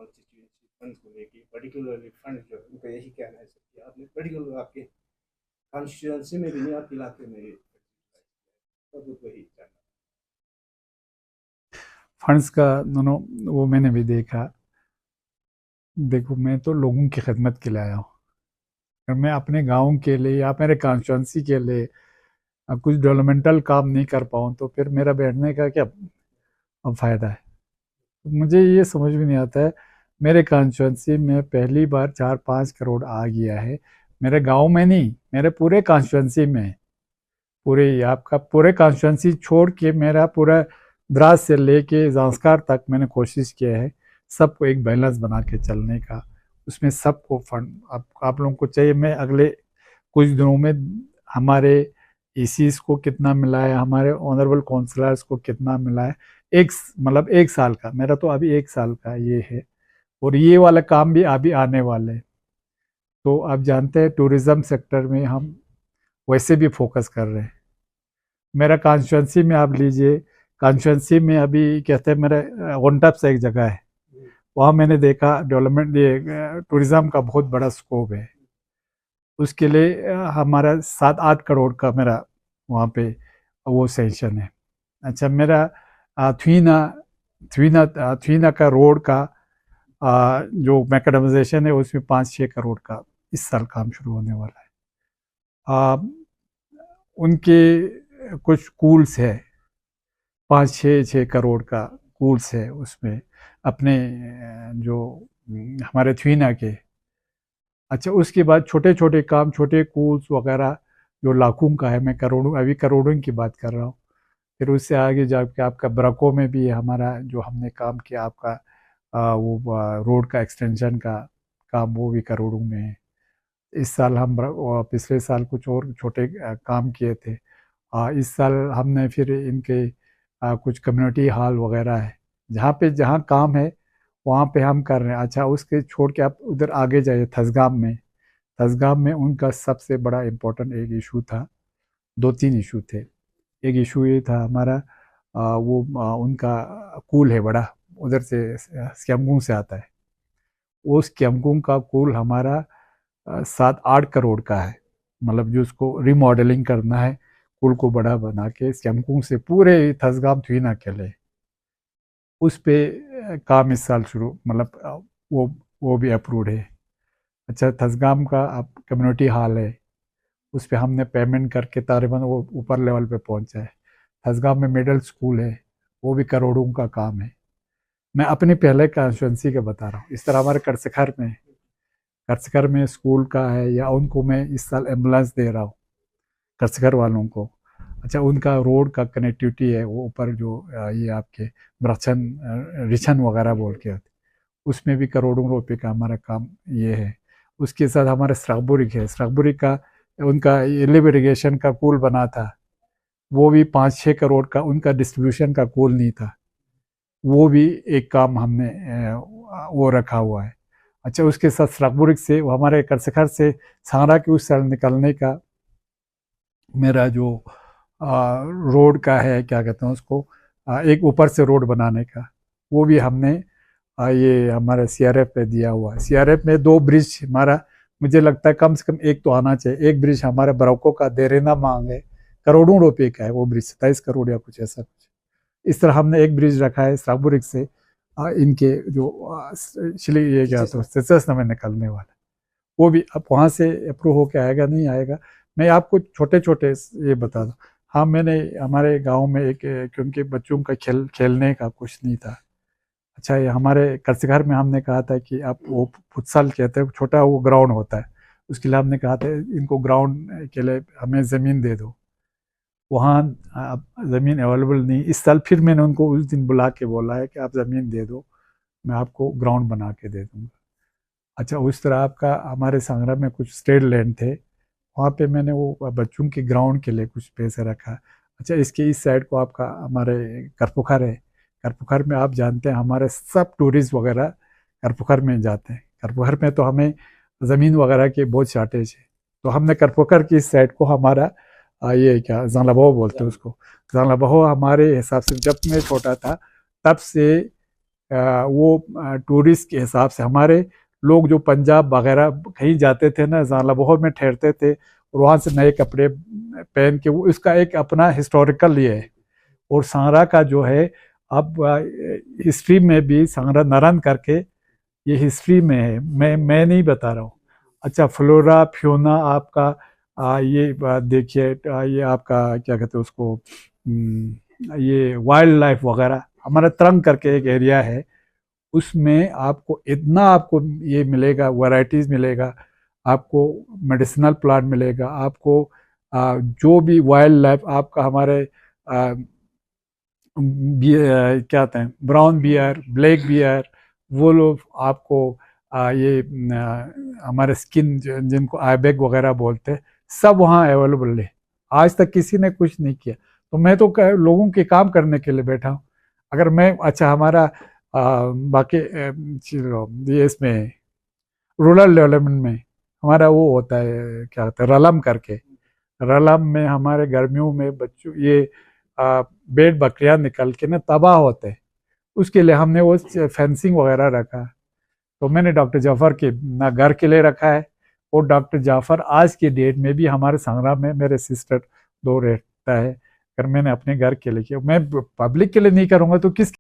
Constituency fund को लेके, particularly fund जो है उनका यही कहना है सर कि आपने पर्टिकुलर आपके कॉन्स्टिट्यूएंसी में भी नहीं, आपके इलाके में ये सब वही जानना। फंड्स का दोनों वो मैंने भी देखा। देखो, मैं तो लोगों की खिदमत के लिए आया हूँ। अगर मैं अपने गांव के लिए या मेरे कॉन्स्टिट्यूंसी के लिए कुछ डेवलपमेंटल काम नहीं कर पाऊँ तो फिर मेरा बैठने का क्या अब फायदा है। तो मुझे ये समझ में नहीं आता है। मेरे कॉन्स्टिट्यूंसी में पहली बार 4-5 करोड़ आ गया है। मेरे गांव में नहीं, मेरे पूरे कॉन्स्टिट्यूंसी में। पूरे आपका पूरे कॉन्स्टिट्यूंसी छोड़ के मेरा पूरा द्रास से लेके जांस्कार तक मैंने कोशिश किया है सबको एक बैलेंस बना के चलने का। उसमें सबको फंड आप लोगों को चाहिए। मैं अगले कुछ दिनों में हमारे ईसीस को कितना मिला है, हमारे ऑनरेबल काउंसलर्स को कितना मिला है, एक मतलब 1 साल का, मेरा तो अभी 1 साल का ये है। और ये वाला काम भी अभी आने वाले हैं। तो आप जानते हैं टूरिज्म सेक्टर में हम वैसे भी फोकस कर रहे हैं। मेरा कॉन्स्टिट्यूंसी में आप लीजिए, कॉन्स्टिट्यूंसी में अभी कहते हैं मेरा ओनटप से एक जगह है, वहाँ मैंने देखा डेवलपमेंट ये टूरिज्म का बहुत बड़ा स्कोप है। उसके लिए हमारा 7-8 करोड़ का मेरा वहाँ पे वो सेंशन है। अच्छा, मेरा थ्वीना थ्वीना थ्वीना का रोड का जो मैकेडमाइजेशन है उसमें 5-6 करोड़ का इस साल काम शुरू होने वाला है। उनके कुछ कूल्स है, 5-6 करोड़ का कूल्स है उसमें अपने जो हमारे थ्वीना के। अच्छा, उसके बाद छोटे छोटे काम, छोटे कूल्स वगैरह जो लाखों का है, मैं करोड़ों, अभी करोड़ों की बात कर रहा हूँ। फिर उससे आगे जाके आपका ब्रको में भी हमारा जो हमने काम किया, आपका वो रोड का एक्सटेंशन का काम, वो भी करोड़ों में है। इस साल हम पिछले साल कुछ और छोटे काम किए थे। इस साल हमने फिर इनके कुछ कम्युनिटी हॉल वगैरह है, जहाँ काम है वहाँ पे हम कर रहे हैं। अच्छा, उसके छोड़ के आप उधर आगे जाइए थसगाम में। थसगाम में उनका सबसे बड़ा इम्पोर्टेंट एक इशू था, 2-3 इशू थे। एक इशू ये था हमारा उनका कूल है बड़ा, उधर से स्केमगुंग से आता है। वो स्केमगुंग का कूल हमारा 7-8 करोड़ का है। मतलब जो उसको रिमॉडलिंग करना है, पुल को बड़ा बना के स्केमकुंग से पूरे थसगाम थुइना के लिए, उस पे काम इस साल शुरू, मतलब वो भी अप्रूव्ड है। अच्छा, थसगाम का अब कम्युनिटी हॉल है, उस पे हमने पेमेंट करके तकरीबन वो ऊपर लेवल पे पहुंचा है। थसगाम में मिडिल स्कूल है, वो भी करोड़ों का काम है। मैं अपनी पहले कॉन्स्टिट्यूंसी का बता रहा हूँ। इस तरह हमारे करसखर में, करसखर में स्कूल का है, या उनको मैं इस साल एम्बुलेंस दे रहा हूँ करसखर वालों को। अच्छा, उनका रोड का कनेक्टिविटी है, वो ऊपर जो ये आपके ब्रचन रिछन वगैरह बोल के होते, उसमें भी करोड़ों रुपए का हमारा काम ये है। उसके साथ हमारा स्रागबुरिक है, स्रागबुरिक का उनका लिव इरीगेशन का पुल बना था, वो भी 5-6 करोड़ का उनका डिस्ट्रीब्यूशन का पुल नहीं था, वो भी एक काम हमने वो रखा हुआ है। अच्छा, उसके साथ स्रागबुरिक से हमारे करसखर से सांगरा के उस साइड निकलने का मेरा जो रोड का है, क्या कहते हैं उसको, एक ऊपर से रोड बनाने का, वो भी हमने ये हमारे सीआरएफ पे दिया हुआ है। सीआरएफ में 2 ब्रिज हमारा, मुझे लगता है कम से कम एक तो आना चाहिए। एक ब्रिज हमारे बरौको का देरेना मांग है, करोड़ों रुपए का है वो ब्रिज, 27 करोड़ या कुछ ऐसा कुछ। इस तरह हमने एक ब्रिज रखा है साबुरिक से इनके जो ये क्या तो सिसस में निकलने वाला, वो भी अब वहाँ से अप्रूव होके आएगा नहीं आएगा, मैं आपको छोटे छोटे ये बता दूँ। हाँ, मैंने हमारे गांव में एक, क्योंकि बच्चों का खेलने का कुछ नहीं था। अच्छा, ये हमारे करसघर में हमने कहा था कि आप वो फुटसल कहते हैं, छोटा वो ग्राउंड होता है, उसके लिए हमने कहा था इनको ग्राउंड के लिए हमें ज़मीन दे दो। वहाँ अब ज़मीन अवेलेबल नहीं। इस साल फिर मैंने उनको उस दिन बुला के बोला है कि आप ज़मीन दे दो, मैं आपको ग्राउंड बना के दे दूँगा। अच्छा, उस तरह आपका हमारे सांगरा में कुछ स्टेट लैंड थे, वहाँ पे मैंने वो बच्चों के ग्राउंड के लिए कुछ पैसे रखा। अच्छा, इसके इस साइड को आपका हमारे करपुखर है। करपुखर में आप जानते हैं हमारे सब टूरिस्ट वगैरह करपुखर में जाते हैं। करपुखर में तो हमें ज़मीन वगैरह की बहुत शार्टेज है, तो हमने करपुखर की इस साइड को हमारा ये क्या जांगलाबहो बोलते हैं उसको, जांगलाबहो हमारे हिसाब से जब मैं छोटा था तब से वो टूरिस्ट के हिसाब से हमारे लोग जो पंजाब वगैरह कहीं जाते थे ना, जहाँ लाहौर में ठहरते थे और वहाँ से नए कपड़े पहन के, वो इसका एक अपना हिस्टोरिकल ये है। और सांगरा का जो है, अब हिस्ट्री में भी सांगरा नरन करके ये हिस्ट्री में है, मैं नहीं बता रहा हूँ। अच्छा, फ्लोरा फ्योना आपका ये देखिए, ये आपका क्या कहते हैं उसको, ये वाइल्ड लाइफ वगैरह, हमारा तरंग करके एक एरिया है, उसमें आपको इतना आपको ये मिलेगा, वैरायटीज मिलेगा, आपको मेडिसिनल प्लांट मिलेगा, आपको जो भी वाइल्ड लाइफ आपका, हमारे क्या कहते हैं, ब्राउन बियर, ब्लैक बियर, वो लोग आपको ये हमारे स्किन जिनको आईबैक वगैरह बोलते हैं, सब वहाँ अवेलेबल है। आज तक किसी ने कुछ नहीं किया, तो मैं तो लोगों के काम करने के लिए बैठा हूँ। अगर मैं, अच्छा हमारा बाकी ये इसमें रूरल डेवलपमेंट में हमारा वो होता है, क्या होता है, रलम करके, रलम में हमारे गर्मियों में बच्चों ये बेड बकरियां निकल के ना तबाह होते हैं, उसके लिए हमने वो फेंसिंग वगैरह रखा। तो मैंने डॉक्टर जाफर के ना घर के लिए रखा है, और डॉक्टर जाफर आज के डेट में भी हमारे संगरा में मेरे सिस्टर दो रहता है। अगर मैंने अपने घर के लिए किया, मैं पब्लिक के लिए नहीं करूँगा तो किस